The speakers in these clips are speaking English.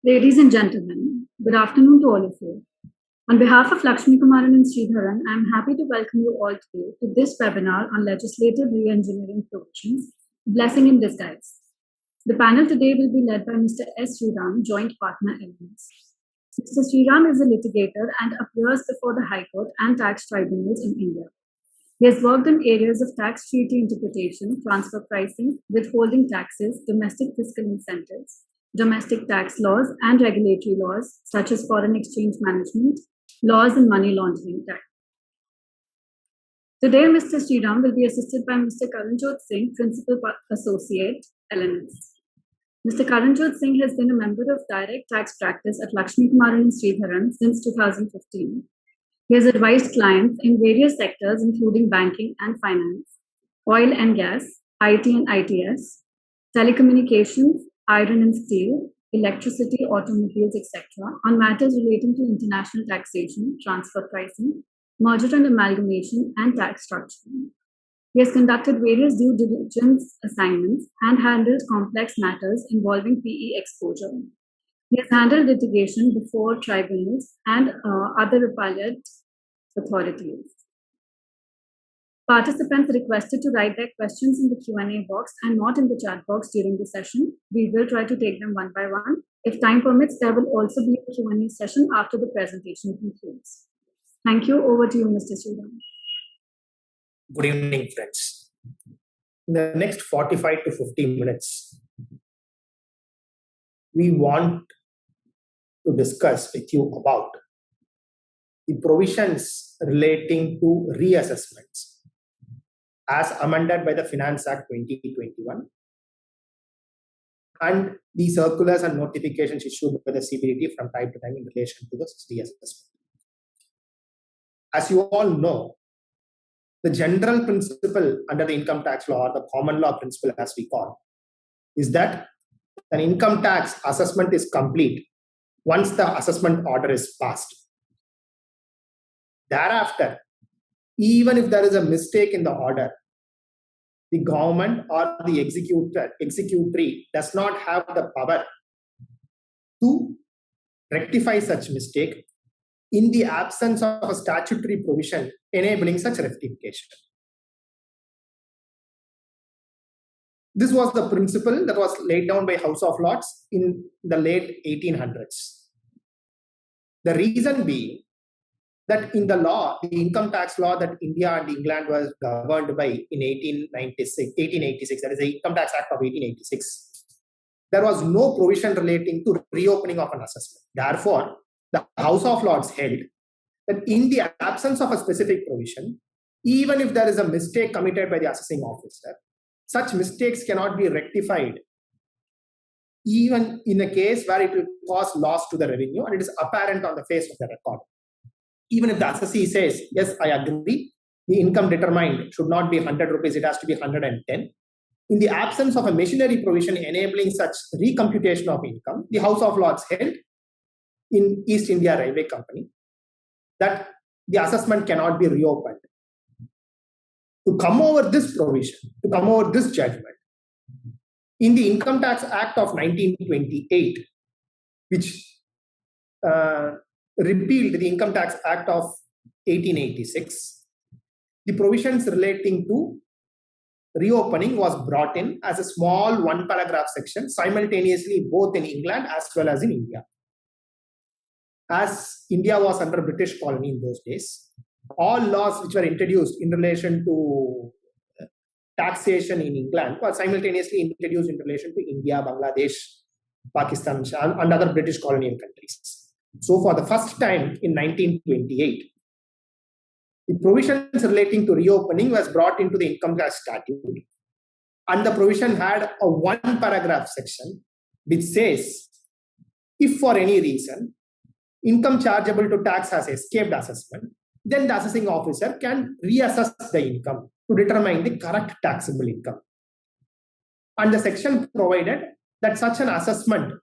Ladies and gentlemen, good afternoon to all of you. On behalf of Lakshmi Kumaran and Sridharan, I am happy to welcome you all today to this webinar on legislative re-engineering provisions, blessing in disguise. The panel today will be led by Mr. S. Sriram, Joint Partner Elements. Mr. Sriram is a litigator and appears before the High Court and tax tribunals in India. He has worked in areas of tax treaty interpretation, transfer pricing, withholding taxes, domestic fiscal incentives, domestic tax laws, and regulatory laws such as foreign exchange management, laws and money laundering tax. Today, Mr. Sriram will be assisted by Mr. Karanjot Singh, Principal Associate, LNS. Mr. Karanjot Singh has been a member of direct tax practice at Lakshmi Kumaran and Sridharan since 2015. He has advised clients in various sectors, including banking and finance, oil and gas, IT and ITS, telecommunications, iron and steel, electricity, automobiles, etc., on matters relating to international taxation, transfer pricing, merger and amalgamation, and tax structuring. He has conducted various due diligence assignments and handled complex matters involving PE exposure. He has handled litigation before tribunals and other appellate authorities. Participants are requested to write their questions in the Q&A box and not in the chat box during the session. We will try to take them one by one. If time permits, there will also be a Q&A session after the presentation concludes. Thank you. Over to you, Mr. Sriram. Good evening, friends. In the next 45 to 50 minutes, we want to discuss with you about the provisions relating to reassessments as amended by the Finance Act 2021 and the circulars and notifications issued by the CBDT from time to time in relation to this reassessment. As you all know, the general principle under the income tax law, or the common law principle as we call, is that an income tax assessment is complete once the assessment order is passed. Thereafter, even if there is a mistake in the order, the government or the executory does not have the power to rectify such mistake in the absence of a statutory provision enabling such rectification. This was the principle that was laid down by House of Lords in the late 1800s. The reason being that in the law, the income tax law that India and England was governed by in 1886, that is the Income Tax Act of 1886, there was no provision relating to reopening of an assessment. Therefore, the House of Lords held that in the absence of a specific provision, even if there is a mistake committed by the assessing officer, such mistakes cannot be rectified, even in a case where it will cause loss to the revenue and it is apparent on the face of the record. Even if the assessee says, yes, I agree, the income determined should not be 100 rupees, it has to be 110. In the absence of a machinery provision enabling such recomputation of income, the House of Lords held in East India Railway Company that the assessment cannot be reopened. To come over this provision, to come over this judgment, in the Income Tax Act of 1928, which repealed the Income Tax Act of 1886, the provisions relating to reopening was brought in as a small one-paragraph section simultaneously both in England as well as in India. As India was under British colony in those days, all laws which were introduced in relation to taxation in England were simultaneously introduced in relation to India, Bangladesh, Pakistan, and other British colonial countries. So for the first time in 1928, the provisions relating to reopening was brought into the income tax statute, and the provision had a one-paragraph section which says, if for any reason income chargeable to tax has escaped assessment, then the assessing officer can reassess the income to determine the correct taxable income. And the section provided that such an assessment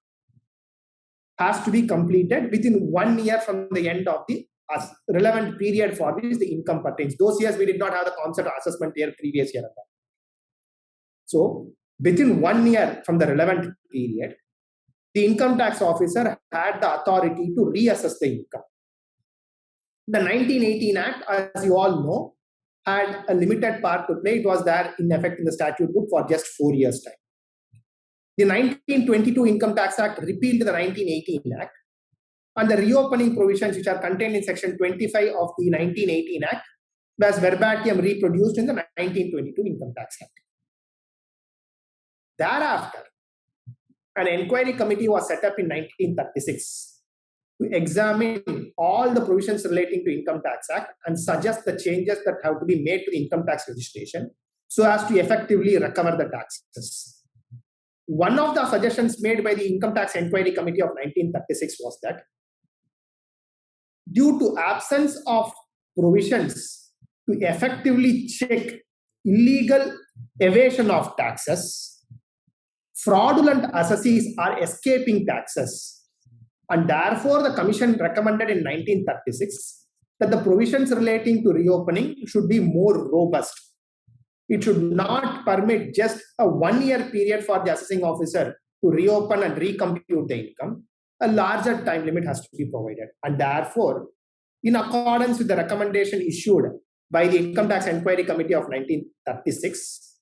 has to be completed within 1 year from the end of the relevant period for which the income pertains. Those years we did not have the concept of assessment year previous year. So within 1 year from the relevant period, the income tax officer had the authority to reassess the income. The 1918 Act, as you all know, had a limited part to play. It was there in effect in the statute book for just 4 years' time. The 1922 Income Tax Act repealed the 1918 Act, and the reopening provisions which are contained in Section 25 of the 1918 Act was verbatim reproduced in the 1922 Income Tax Act. Thereafter, an inquiry committee was set up in 1936 to examine all the provisions relating to Income Tax Act and suggest the changes that have to be made to the income tax legislation so as to effectively recover the taxes. One of the suggestions made by the Income Tax Inquiry Committee of 1936 was that due to absence of provisions to effectively check illegal evasion of taxes, fraudulent assessees are escaping taxes, and therefore the Commission recommended in 1936 that the provisions relating to reopening should be more robust. It should not permit just a 1-year period for the assessing officer to reopen and recompute the income. A larger time limit has to be provided. And therefore, in accordance with the recommendation issued by the Income Tax Inquiry Committee of 1936,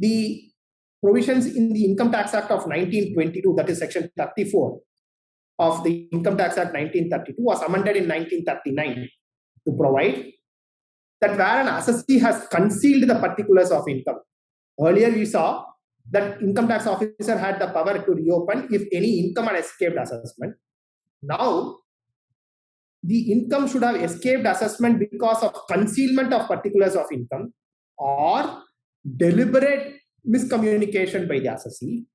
the provisions in the Income Tax Act of 1922, that is Section 34 of the Income Tax Act 1932, was amended in 1939 to provide that where an assessee has concealed the particulars of income. Earlier we saw that income tax officer had the power to reopen if any income had escaped assessment. Now, the income should have escaped assessment because of concealment of particulars of income or deliberate miscommunication by the assessee.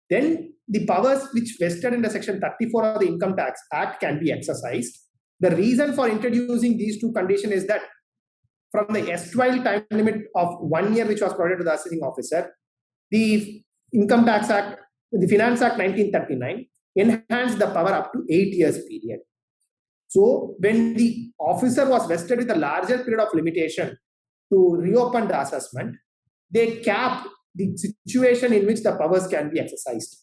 Then the powers which vested in the Section 34 of the Income Tax Act can be exercised. The reason for introducing these two conditions is that from the S12 time limit of 1 year, which was provided to the assessing officer, the Income Tax Act, the Finance Act 1939 enhanced the power up to 8 years period. So when the officer was vested with a larger period of limitation to reopen the assessment, they capped the situation in which the powers can be exercised.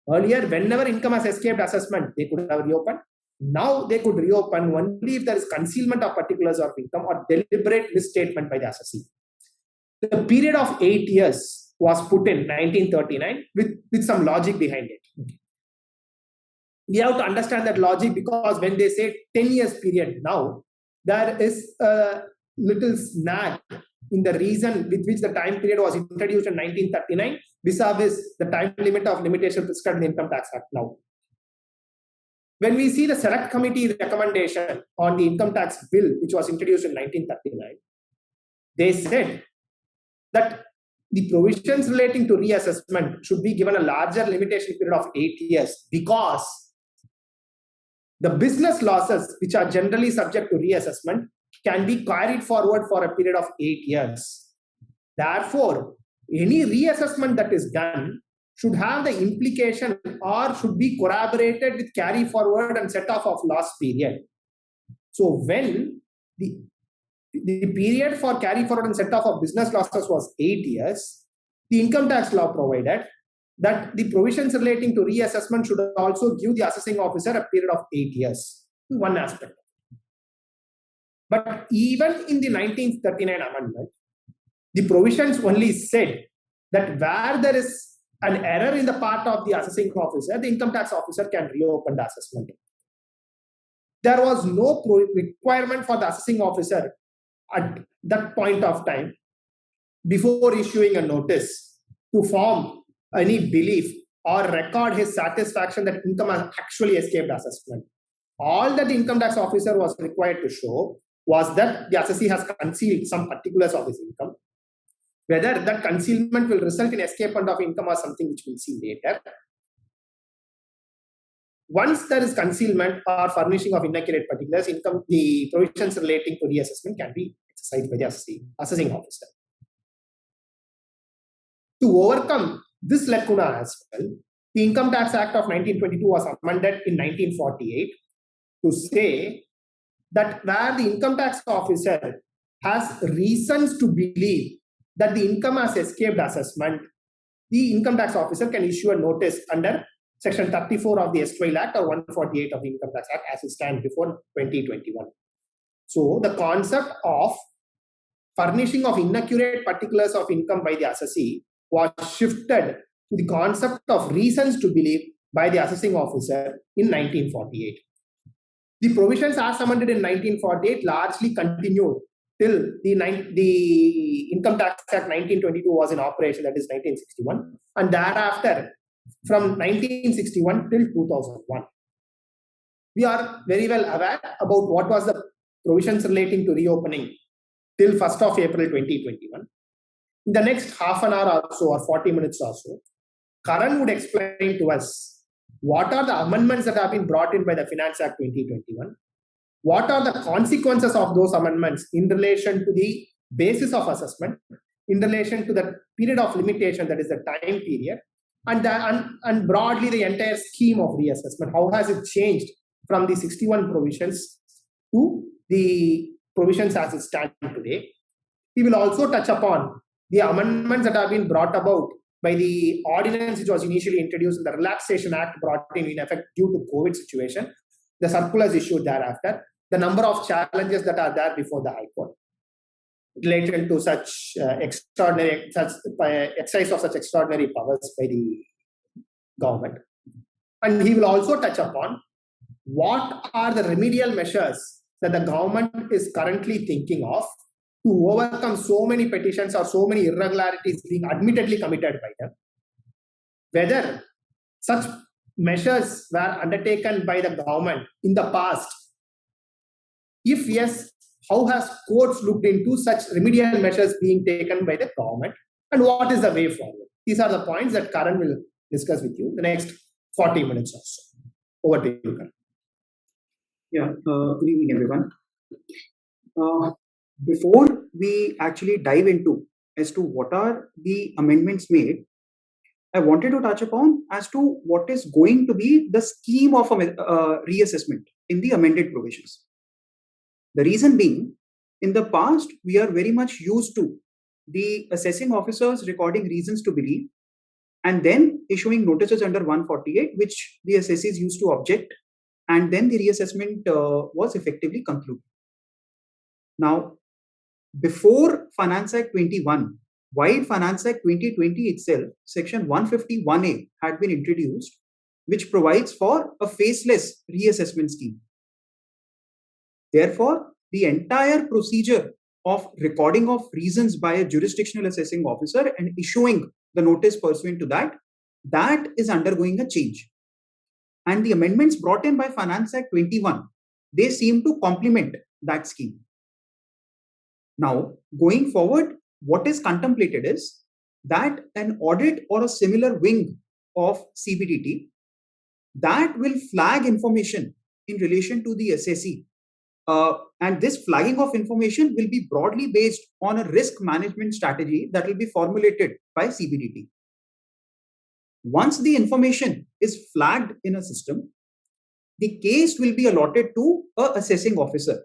Earlier, whenever income has escaped assessment, they could have reopened. Now they could reopen only if there is concealment of particulars of income or deliberate misstatement by the assessee. The period of 8 years was put in 1939 with some logic behind it. We have to understand that logic because when they say 10 years period now, there is a little snag in the reason with which the time period was introduced in 1939 vis-a-vis the time limit of limitation prescribed in the Income Tax Act now. When we see the Select Committee recommendation on the Income Tax Bill, which was introduced in 1939, they said that the provisions relating to reassessment should be given a larger limitation period of 8 years because the business losses, which are generally subject to reassessment, can be carried forward for a period of 8 years. Therefore, any reassessment that is done should have the implication or should be corroborated with carry forward and set off of loss period. So when the period for carry forward and set off of business losses was 8 years, the income tax law provided that the provisions relating to reassessment should also give the assessing officer a period of 8 years. One aspect. But even in the 1939 amendment, the provisions only said that where there is an error in the part of the assessing officer, the income tax officer can reopen the assessment. There was no requirement for the assessing officer at that point of time, before issuing a notice, to form any belief or record his satisfaction that income has actually escaped assessment. All that the income tax officer was required to show was that the assessee has concealed some particulars of his income. Whether that concealment will result in escapement of income or something which we'll see later. Once there is concealment or furnishing of inaccurate particulars, the provisions relating to reassessment can be exercised by the assessing officer. To overcome this lacuna as well, the Income Tax Act of 1922 was amended in 1948 to say that where the income tax officer has reasons to believe that the income has escaped assessment, the income tax officer can issue a notice under Section 34 of the Erstwhile Act or 148 of the Income Tax Act as it stands before 2021. So the concept of furnishing of inaccurate particulars of income by the assessee was shifted to the concept of reasons to believe by the assessing officer in 1948. The provisions as amended in 1948 largely continued till the Income Tax Act 1922 was in operation, that is 1961, and thereafter from 1961 till 2001. We are very well aware about what was the provisions relating to reopening till 1st of April 2021. In the next half an hour or so, or 40 minutes or so, Karan would explain to us what are the amendments that have been brought in by the Finance Act 2021, what are the consequences of those amendments in relation to the basis of assessment, in relation to the period of limitation, that is the time period, and broadly the entire scheme of reassessment. How has it changed from the 61 provisions to the provisions as it stands today? He will also touch upon the amendments that have been brought about by the ordinance which was initially introduced in the Relaxation Act brought in effect due to COVID situation, the circulars issued thereafter, the number of challenges that are there before the High Court related to such exercise of such extraordinary powers by the government. And he will also touch upon what are the remedial measures that the government is currently thinking of to overcome so many petitions or so many irregularities being admittedly committed by them. Whether such measures were undertaken by the government in the past. If yes, how has courts looked into such remedial measures being taken by the government, and what is the way forward? These are the points that Karan will discuss with you the next 40 minutes or so. Over to you, Karan. Yeah, good evening, everyone. Before we actually dive into as to what are the amendments made, I wanted to touch upon as to what is going to be the scheme of reassessment in the amended provisions. The reason being, in the past, we are very much used to the assessing officers recording reasons to believe and then issuing notices under 148, which the assessees used to object, and then the reassessment was effectively concluded. Now, before Finance Act 21, while Finance Act 2020 itself, Section 151A had been introduced, which provides for a faceless reassessment scheme. Therefore, the entire procedure of recording of reasons by a jurisdictional assessing officer and issuing the notice pursuant to that, that is undergoing a change. And the amendments brought in by Finance Act 21, they seem to complement that scheme. Now, going forward, what is contemplated is that an audit or a similar wing of CBDT that will flag information in relation to the assessee. And this flagging of information will be broadly based on a risk management strategy that will be formulated by CBDT. Once the information is flagged in a system, the case will be allotted to an assessing officer,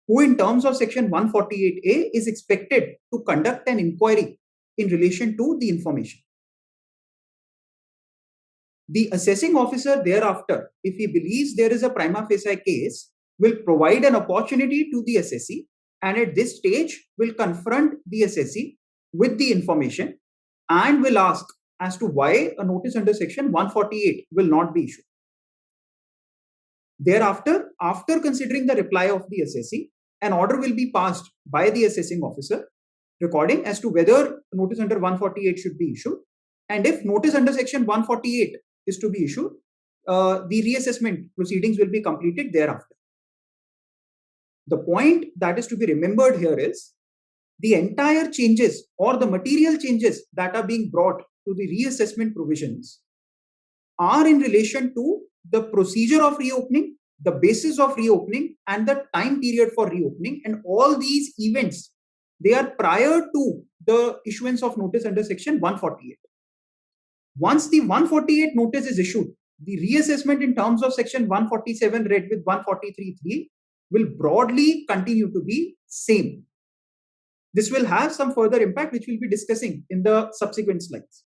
who in terms of Section 148A is expected to conduct an inquiry in relation to the information. The assessing officer thereafter, if he believes there is a prima facie case, will provide an opportunity to the assessee, and at this stage will confront the assessee with the information and will ask as to why a notice under Section 148 will not be issued. Thereafter, after considering the reply of the assessee, an order will be passed by the assessing officer recording as to whether notice under 148 should be issued, and if notice under Section 148 is to be issued, the reassessment proceedings will be completed thereafter. The point that is to be remembered here is the entire changes or the material changes that are being brought to the reassessment provisions are in relation to the procedure of reopening, the basis of reopening, and the time period for reopening. And all these events, they are prior to the issuance of notice under Section 148. Once the 148 notice is issued, the reassessment in terms of Section 147 read with 143.3 will broadly continue to be same. This will have some further impact, which we'll be discussing in the subsequent slides.